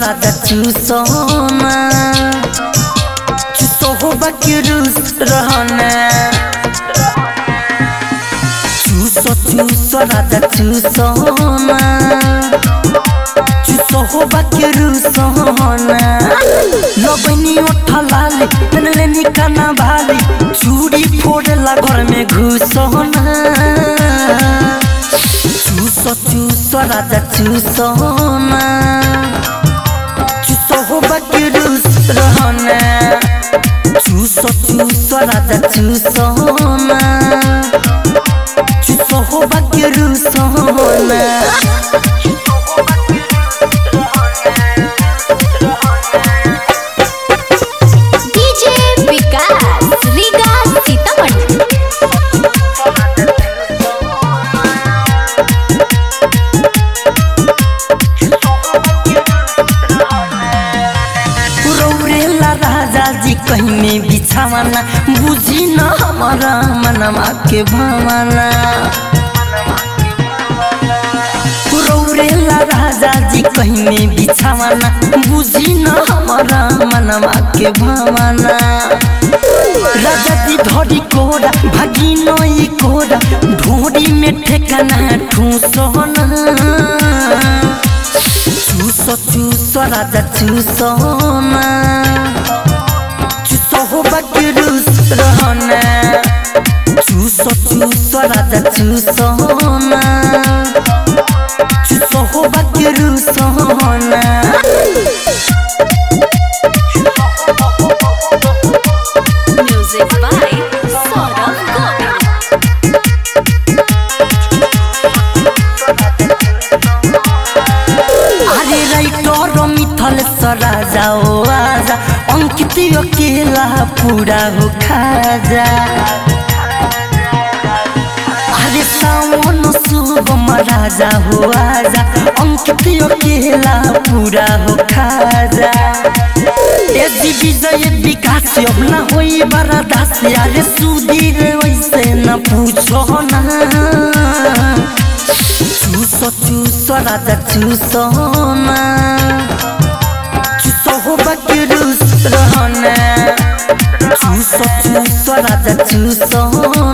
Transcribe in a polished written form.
राजा चूसोना चूसो हो बाकी रूस रहना चूसो राजा चूसोना चूसो हो बाकी रूस रहना लबनी उठा लाली ननलेनी काना भाली चूड़ी फोड़ला घर में घुसोना चूसो राजा चूसोना चूसो हो बाकी रूस रहना चूसो राजा चूसोना चूसो हो बाकी रूस रहना डीजे विकास रीगा सीतामढ़ी राजा जी कहीं में बिछावाना बुझी न हमारा मनमा के भावना रौरेला राजा जी कहीं में बिछावाना बुझी न हमारा मनमा के भावना राजा जी धरी कोरा भागी नई कोरा ढोरी में ठेकाना ठूसोना चूसो राजा चूसोना चूसो हो बाकी रूस रहना चूसो राजा चूसोना चूसो हो बाकी रूस रहना म्यूजिक बाय सौरभ गोविल अरे राइटर मिथल राजा ओ आजा अंकित अकेला पूरा हो खाजा अरे सावन शुभम राजा हो आजा अंकित अकेला पूरा हो खाजा विजय विकास अब ना होई बड़ा दास अरे सुधीर वैसे न पूछो ना चूसो राजा चूसोना चूसो हो बाकी रूस रहना चूसो राजा चूसोना